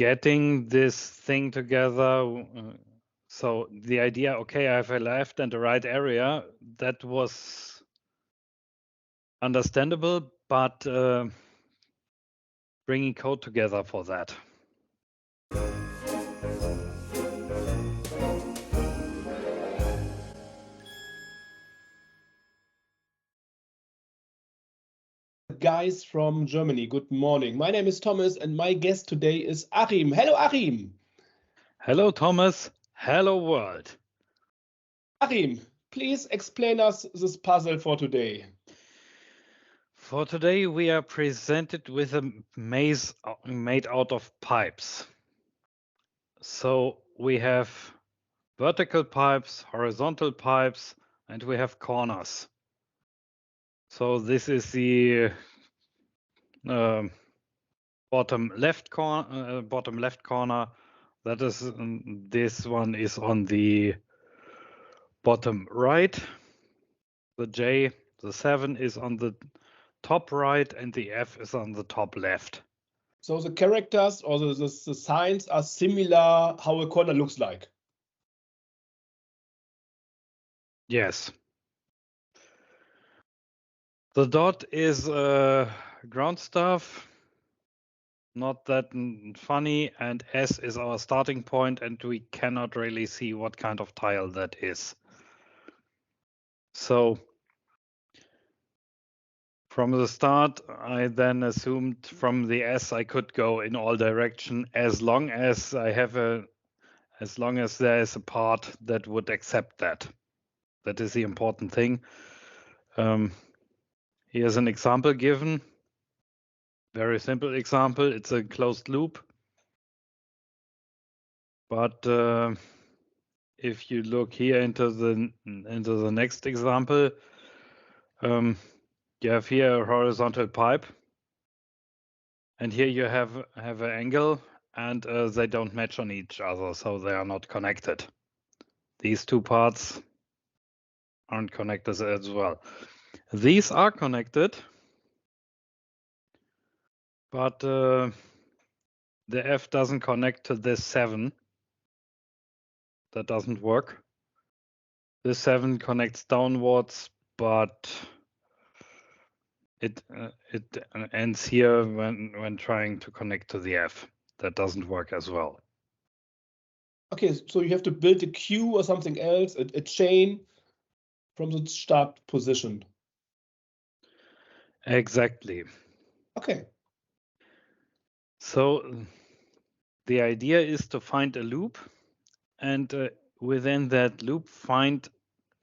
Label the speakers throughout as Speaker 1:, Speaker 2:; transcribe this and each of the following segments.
Speaker 1: getting this thing together. So the idea, okay, I have a left and a right area, that was understandable, but bringing code together for that.
Speaker 2: Guys from Germany, good morning. My name is Thomas and my guest today is Achim. Hello, Achim.
Speaker 1: Hello, Thomas. Hello, world.
Speaker 2: Achim, please explain us this puzzle for today.
Speaker 1: For today, we are presented with a maze made out of pipes. So we have vertical pipes, horizontal pipes, and we have corners. So this is the bottom left corner. That is this one is on the bottom right. The J, the 7 is on the top right, and the F is on the top left.
Speaker 2: So the characters or the signs are similar how a corner looks like.
Speaker 1: Yes. The dot is ground stuff, not that funny, and S is our starting point, and we cannot really see what kind of tile that is. So from the start, I then assumed from the S I could go in all direction as long as there is a part that would accept that. That is the important thing. Here's an example given. Very simple example. It's a closed loop. But if you look here into the next example, you have here a horizontal pipe, and here you have an angle, and they don't match on each other, so they are not connected. These two parts aren't connected as well. These are connected, but the F doesn't connect to this 7. That doesn't work. This 7 connects downwards, but it ends here when trying to connect to the F. That doesn't work as well.
Speaker 2: Okay, so you have to build a queue or something else, a chain from the start position.
Speaker 1: Exactly.
Speaker 2: Okay.
Speaker 1: So the idea is to find a loop, and within that loop find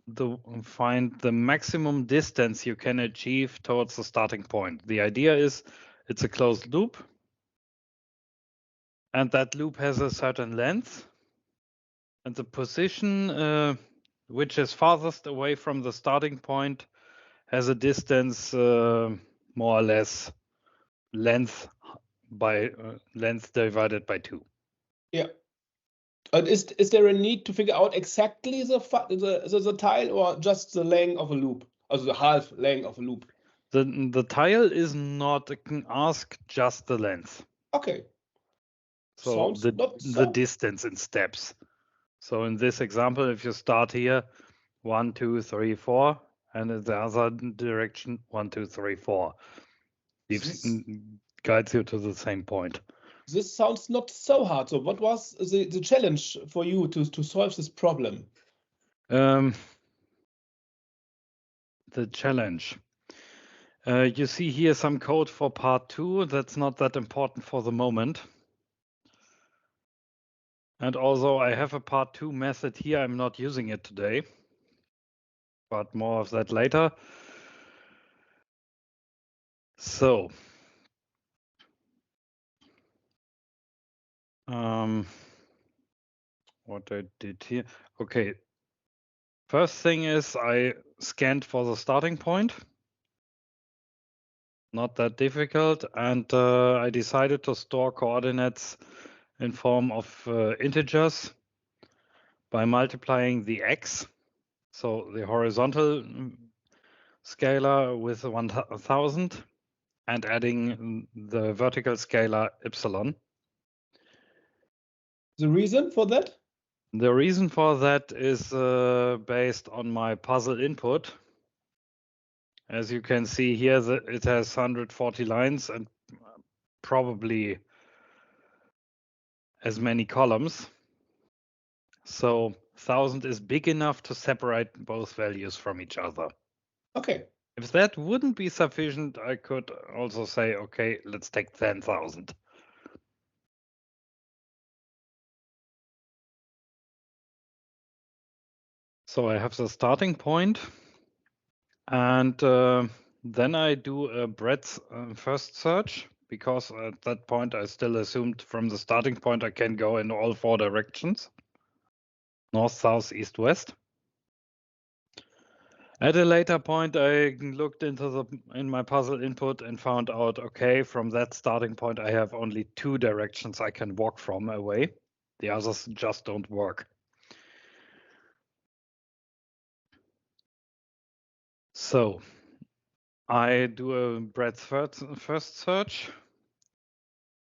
Speaker 1: the maximum distance you can achieve towards the starting point. The idea is it's a closed loop, and that loop has a certain length, and the position which is farthest away from the starting point has a distance more or less length by length divided by 2.
Speaker 2: Yeah. And is there a need to figure out exactly the tile or just the length of a loop, also the half length of a loop?
Speaker 1: The tile is not ask just the length.
Speaker 2: Okay.
Speaker 1: So
Speaker 2: Sounds
Speaker 1: the distance in steps. So in this example, if you start here, 1, 2, 3, 4, and in the other direction, 1, 2, 3, 4, guides you to the same point.
Speaker 2: This sounds not so hard. So what was the challenge for you to solve this problem?
Speaker 1: The challenge. You see here some code for part 2. That's not that important for the moment. And although I have a part 2 method here, I'm not using it today. But more of that later. So, what I did here. Okay. First thing is I scanned for the starting point. Not that difficult. And I decided to store coordinates in form of integers by multiplying the x. So the horizontal scalar with 1000 and adding the vertical scalar epsilon.
Speaker 2: The reason for that?
Speaker 1: The reason for that is based on my puzzle input. As you can see here, it has 140 lines and probably as many columns. So 1000 is big enough to separate both values from each other.
Speaker 2: Okay.
Speaker 1: If that wouldn't be sufficient, I could also say, okay, let's take 10,000. So I have the starting point, and then I do a breadth first search, because at that point I still assumed from the starting point I can go in all 4 directions: north, south, east, west. At a later point, I looked in my puzzle input and found out, okay, from that starting point, I have only 2 directions I can walk from away. The others just don't work. So I do a breadth first search.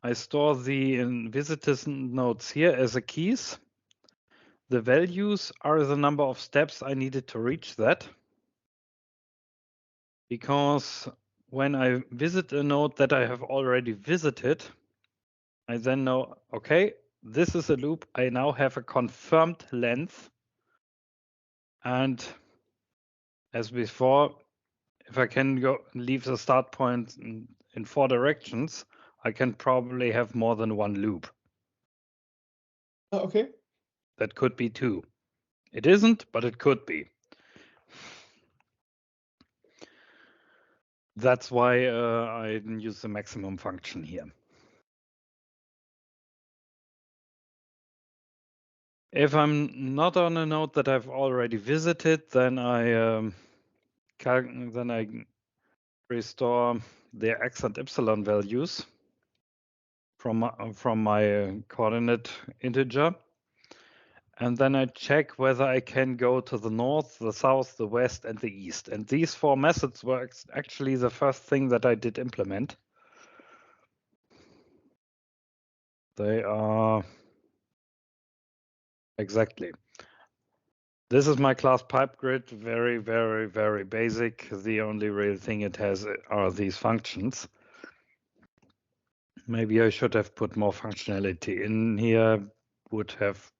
Speaker 1: I store the visitors nodes here as a keys. The values are the number of steps I needed to reach that. Because when I visit a node that I have already visited, I then know, okay, this is a loop. I now have a confirmed length. And as before, if I can leave the start point in 4 directions, I can probably have more than 1 loop.
Speaker 2: Okay.
Speaker 1: That could be 2. It isn't, but it could be. That's why I use the maximum function here. If I'm not on a node that I've already visited, then I restore the x and epsilon values from my coordinate integer, and then I check whether I can go to the north, the south, the west, and the east. And these 4 methods were actually the first thing that I did implement. They are exactly. This is my class pipe grid, very, very, very basic. The only real thing it has are these functions. Maybe I should have put more functionality in here, would have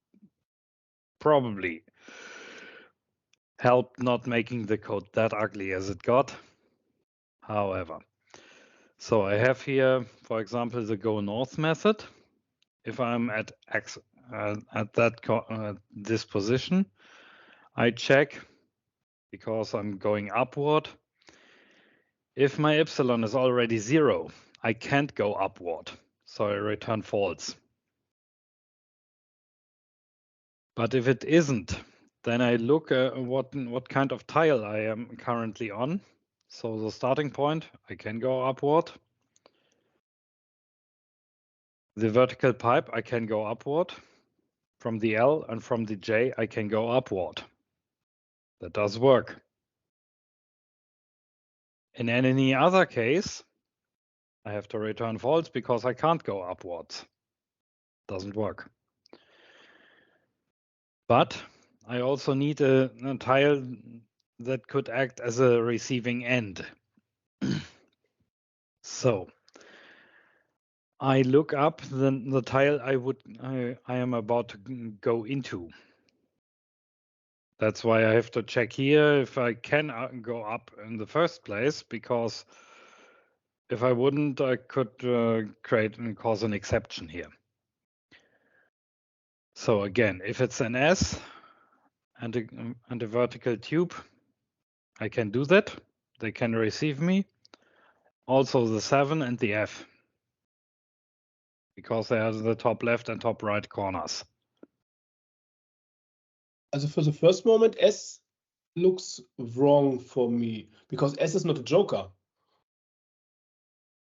Speaker 1: probably helped not making the code that ugly as it got. However, so I have here, for example, the go north method. If I'm at X at this position, I check, because I'm going upward. If my epsilon is already 0, I can't go upward, so I return false. But if it isn't, then I look at what kind of tile I am currently on. So the starting point, I can go upward. The vertical pipe, I can go upward. From the L and from the J, I can go upward. That does work. In any other case, I have to return false because I can't go upwards. Doesn't work. But I also need a tile that could act as a receiving end. So I look up the tile I am about to go into. That's why I have to check here if I can go up in the first place, because if I wouldn't, I could create and cause an exception here. So again, if it's an S and a vertical tube, I can do that. They can receive me. Also the 7 and the F, because they are the top left and top right corners.
Speaker 2: Also for the first moment, S looks wrong for me, because S is not a joker.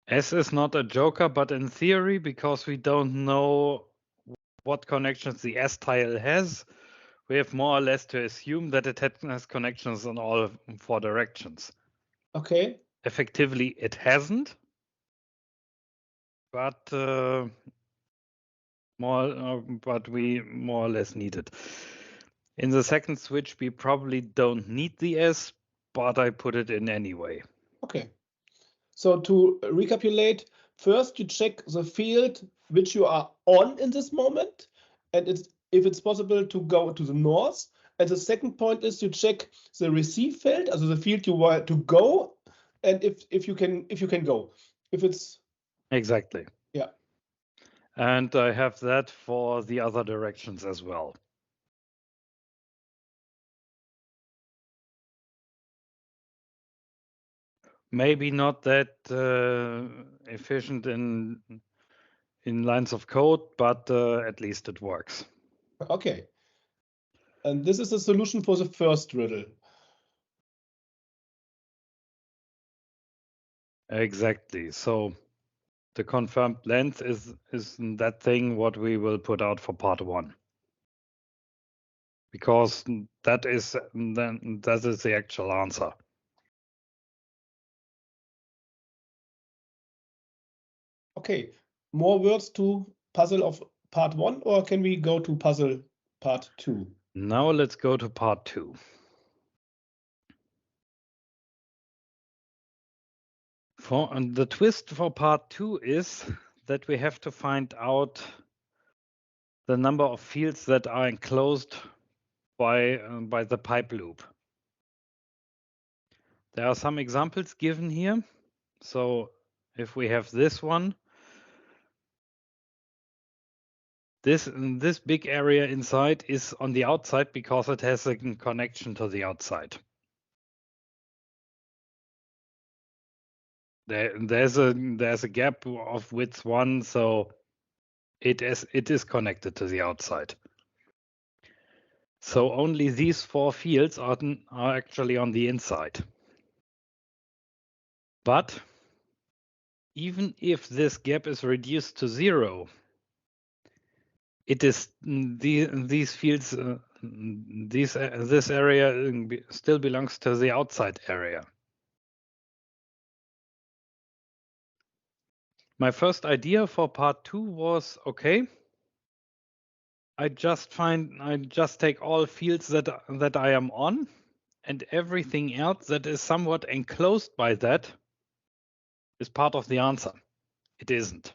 Speaker 1: S is not a joker, but in theory, because we don't know what connections the S tile has, we have more or less to assume that it has connections in all 4 directions.
Speaker 2: Okay.
Speaker 1: Effectively, it hasn't, but but we more or less need it. In the second switch, we probably don't need the S, but I put it in anyway.
Speaker 2: Okay. So to recapitulate, first you check the field which you are on in this moment, and if it's possible to go to the north. And the second point is you check the receive field, also the field you want to go, and if you can go. If it's
Speaker 1: Exactly.
Speaker 2: Yeah.
Speaker 1: And I have that for the other directions as well. Maybe not that efficient in lines of code, but at least it works.
Speaker 2: Okay. And this is the solution for the first riddle.
Speaker 1: Exactly. So the confirmed length is that thing what we will put out for part 1. Because that is the actual answer.
Speaker 2: Okay. More words to puzzle of part 1, or can we go to puzzle part 2?
Speaker 1: Now let's go to part 2. The twist for part 2 is that we have to find out the number of fields that are enclosed by the pipe loop. There are some examples given here. So if we have this one, this big area inside is on the outside because it has a connection to the outside. There's a gap of width 1, so it is connected to the outside. So only these 4 fields are actually on the inside. But even if this gap is reduced to 0, it is these fields, this area still belongs to the outside area. My first idea for part 2 was, okay, I just take all fields that I am on, and everything else that is somewhat enclosed by that is part of the answer. It isn't.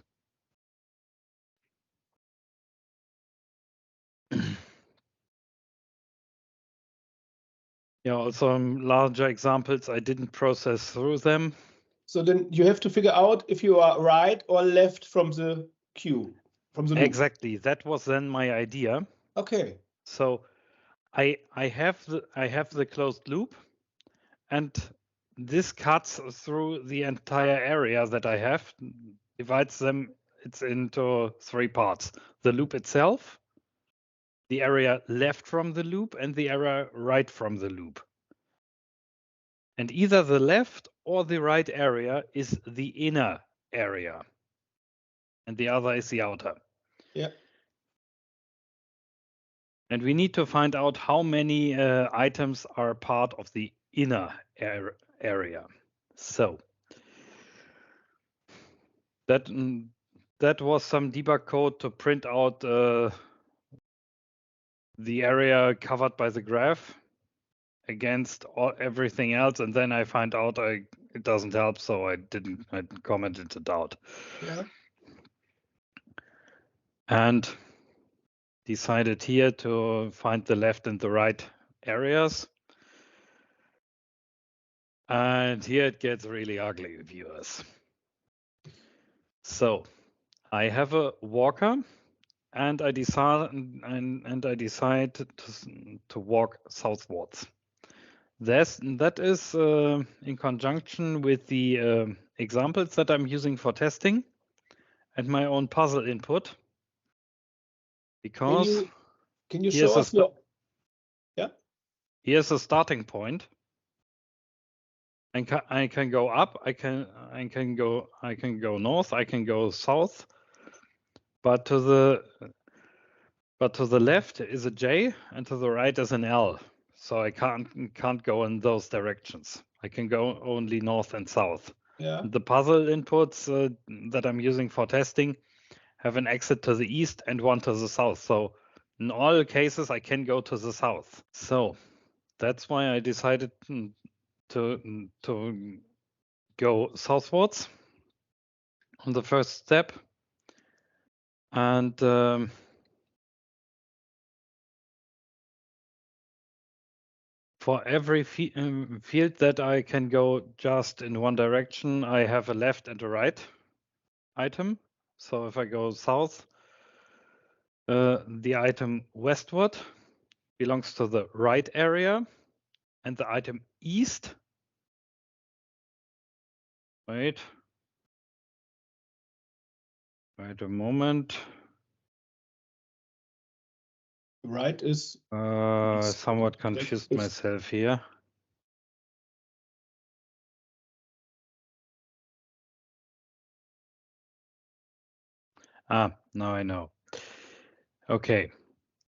Speaker 1: Yeah, also larger examples, I didn't process through them.
Speaker 2: So then you have to figure out if you are right or left from the queue, from the loop.
Speaker 1: Exactly. That was then my idea.
Speaker 2: Okay.
Speaker 1: So I have the closed loop, and this cuts through the entire area that I have, divides them into 3 parts. The loop itself, the area left from the loop, and the area right from the loop. And either the left or the right area is the inner area, and the other is the outer.
Speaker 2: Yeah.
Speaker 1: And we need to find out how many items are part of the inner area. So that was some debug code to print out the area covered by the graph against everything else, and then I find out it doesn't help, so I commented it out.
Speaker 2: Yeah.
Speaker 1: And decided here to find the left and the right areas. And here it gets really ugly, viewers. So I have a walker, and I decide to walk southwards. That is in conjunction with the examples that I'm using for testing and my own puzzle input. Because
Speaker 2: can you show us your
Speaker 1: here's a starting point. I can go up, I can go north, I can go south, but to the left is a J and to the right is an L. So I can't go in those directions. I can go only north and south.
Speaker 2: Yeah.
Speaker 1: The puzzle inputs that I'm using for testing have an exit to the east and one to the south. So in all cases, I can go to the south. So that's why I decided to go southwards on the first step. And for every field that I can go just in one direction, I have a left and a right item. So if I go south, the item westward belongs to the right area, and the item east, wait a moment.
Speaker 2: Right is
Speaker 1: somewhat confused myself here. Now I know. Okay,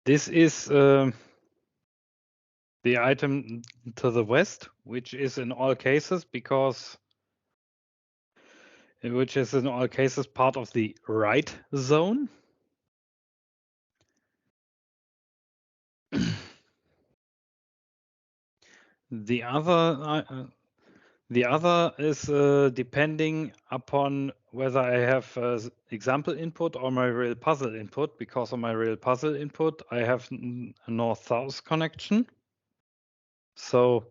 Speaker 1: this is the item to the west, which is in all cases part of the right zone. The other is depending upon whether I have example input or my real puzzle input. Because of my real puzzle input, I have a north-south connection. So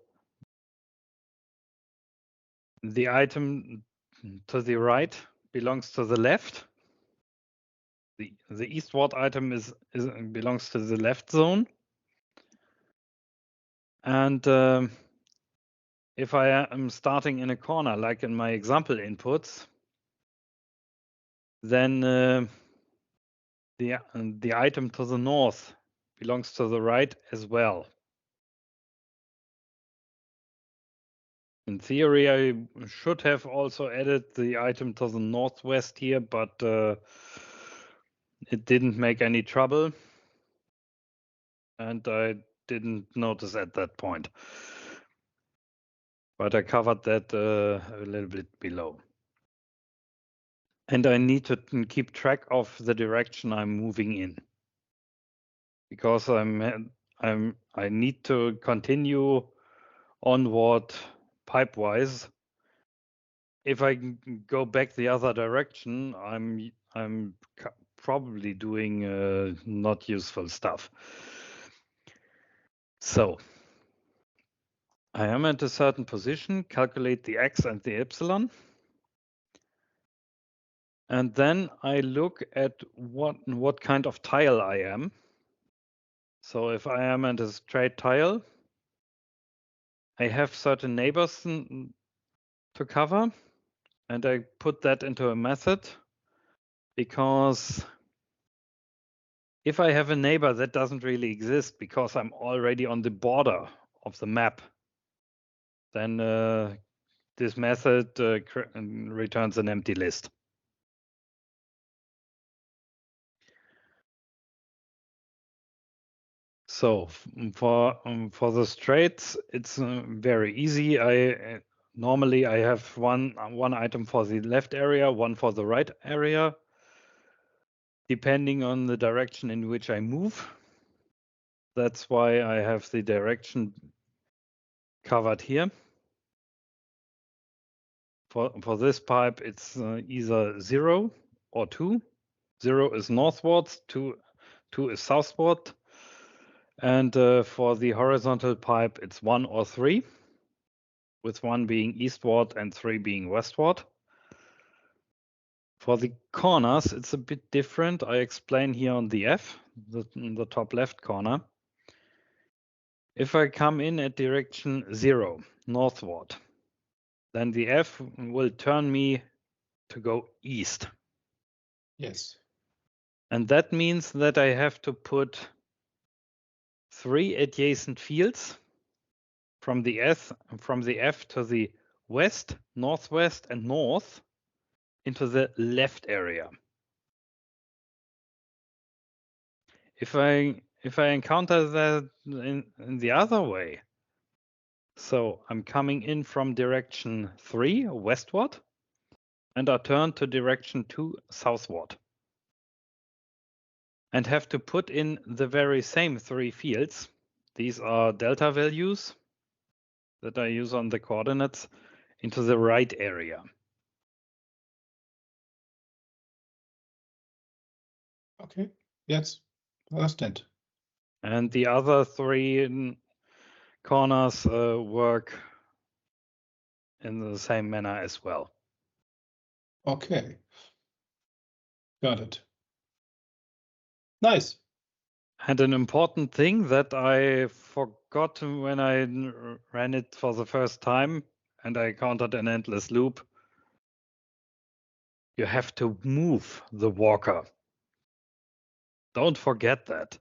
Speaker 1: the item to the right belongs to the left. The eastward item belongs to the left zone. And if I am starting in a corner, like in my example inputs, then the item to the north belongs to the right as well. In theory, I should have also added the item to the northwest here, but it didn't make any trouble. And I didn't notice at that point. But I covered that a little bit below. And I need to keep track of the direction I'm moving in. Because I need to continue onward pipe-wise. If I go back the other direction, I'm probably doing not useful stuff. So I am at a certain position, calculate the x and the y, and then I look at what kind of tile I am. So if I am at a straight tile, I have certain neighbors to cover, and I put that into a method, because if I have a neighbor that doesn't really exist because I'm already on the border of the map, then this method returns an empty list. So for the straights, it's very easy. Normally I have one item for the left area, one for the right area, depending on the direction in which I move. That's why I have the direction covered here. For this pipe, it's either 0 or 2. 0 is northwards, 2 is southward. And for the horizontal pipe, it's 1 or 3, with 1 being eastward and 3 being westward. For the corners, it's a bit different. I explain here on the F, the top left corner. If I come in at direction 0, northward, then the F will turn me to go east.
Speaker 2: Yes.
Speaker 1: And that means that I have to put 3 adjacent fields from the F to the west, northwest, and north into the left area. If I encounter that in the other way, so I'm coming in from direction 3 westward, and I turn to direction 2 southward. and have to put in the very same 3 fields. These are delta values that I use on the coordinates into the right area.
Speaker 2: Okay, yes, understand.
Speaker 1: And the other 3 corners work in the same manner as well.
Speaker 2: Okay, got it. Nice.
Speaker 1: And an important thing that I forgot when I ran it for the first time and I counted an endless loop, you have to move the walker. Don't forget that.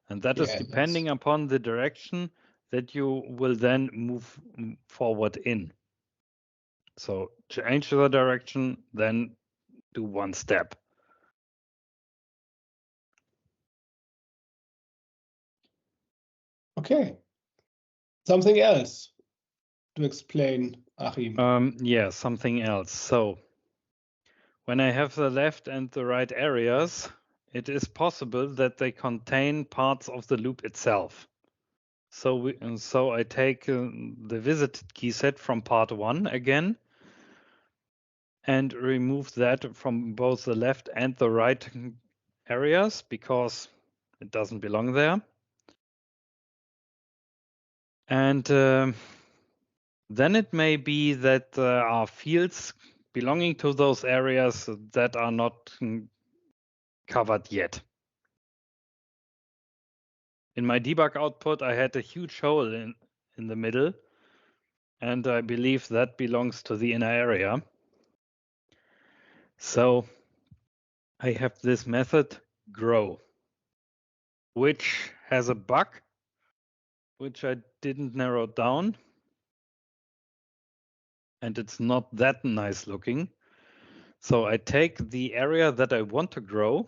Speaker 1: And that is depending upon the direction that you will then move forward in. So change the direction, then do 1 step.
Speaker 2: Okay. Something else to explain, Achim.
Speaker 1: Yeah, something else. So when I have the left and the right areas, it is possible that they contain parts of the loop itself. So I take the visited key set from part 1 again and remove that from both the left and the right areas because it doesn't belong there. And then it may be that there are fields belonging to those areas that are not covered yet. In my debug output, I had a huge hole in the middle, and I believe that belongs to the inner area. So I have this method grow, which has a bug, which I didn't narrow down. And it's not that nice looking. So I take the area that I want to grow.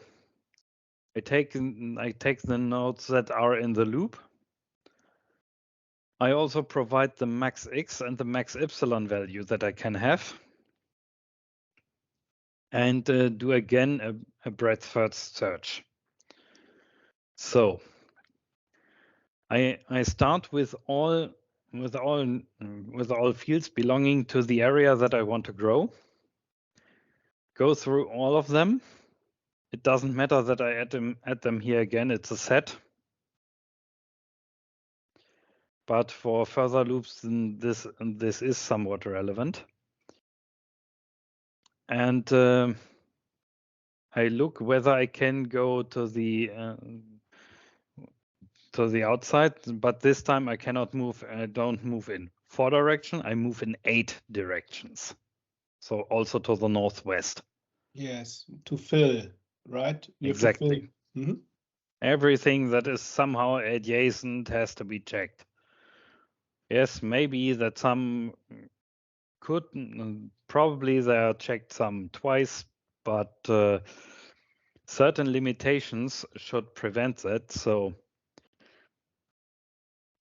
Speaker 1: I take the nodes that are in the loop. I also provide the max x and the max epsilon value that I can have. And do again a breadth first search. So I start with all fields belonging to the area that I want to grow. Go through all of them. It doesn't matter that I add them here again. It's a set. But for further loops, this is somewhat relevant. And I look whether I can go to the outside, but this time I cannot move. I don't move in 4 directions. I move in 8 directions. So also to the northwest.
Speaker 2: Yes, to fill, right? You
Speaker 1: exactly.
Speaker 2: Have to fill.
Speaker 1: Everything that is somehow adjacent has to be checked. Yes, maybe that some could, probably they are checked some twice, but certain limitations should prevent that. So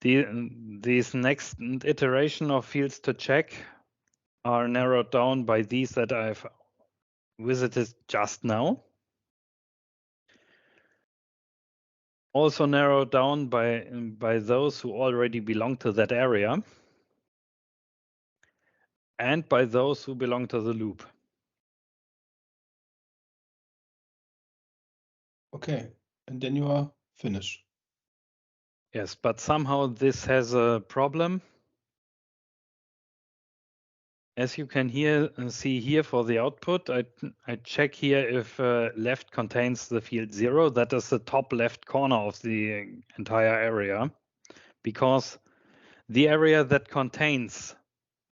Speaker 1: these next iteration of fields to check are narrowed down by these that I've visited just now. Also narrowed down by those who already belong to that area and by those who belong to the loop.
Speaker 2: Okay, and then you are finished.
Speaker 1: Yes, but somehow this has a problem. As you can see here for the output, I check here if left contains the field 0. That is the top left corner of the entire area, because the area that contains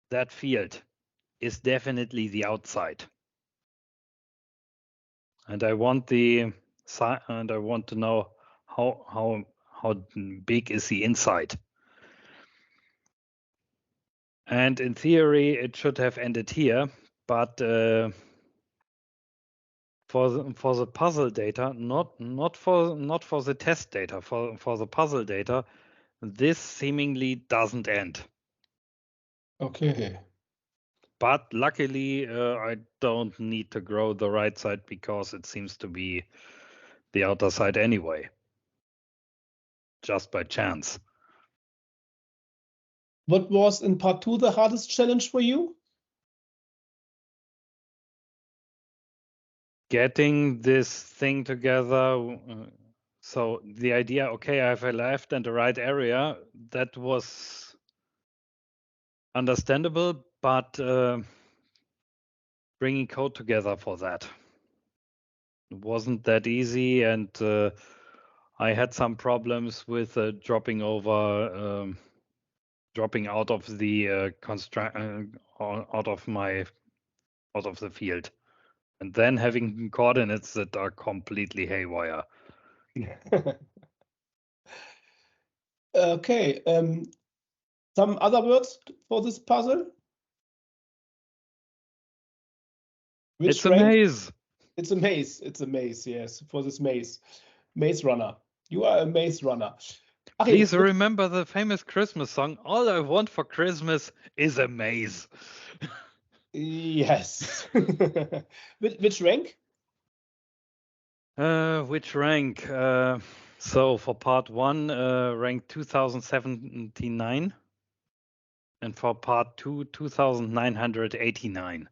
Speaker 1: that field is definitely the outside. And I want to know how big is the inside. And in theory, it should have ended here, but for the puzzle data, not for the test data, for the puzzle data, this seemingly doesn't end.
Speaker 2: Okay.
Speaker 1: But luckily, I don't need to grow the right side because it seems to be the outer side anyway, just by chance.
Speaker 2: What was in part 2 the hardest challenge for you?
Speaker 1: Getting this thing together. So the idea, okay, I have a left and a right area, that was understandable, but bringing code together for that wasn't that easy, and I had some problems with dropping out of the out of the field, and then having coordinates that are completely haywire.
Speaker 2: Okay. Some other words for this puzzle? Which
Speaker 1: It's a
Speaker 2: rank?
Speaker 1: maze.
Speaker 2: It's a maze. It's a maze, yes, for this maze. Maze runner. You are a maze runner. Achim,
Speaker 1: Please remember the famous Christmas song, "All I Want for Christmas is a Maze."
Speaker 2: yes. Which rank?
Speaker 1: Which rank? So for part 1, rank 2079, and for part 2, 2989.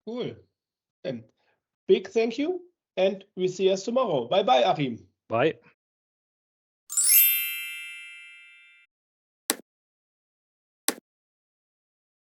Speaker 2: Cool. Big thank you, and we see us tomorrow. Bye bye, Achim.
Speaker 1: Bye.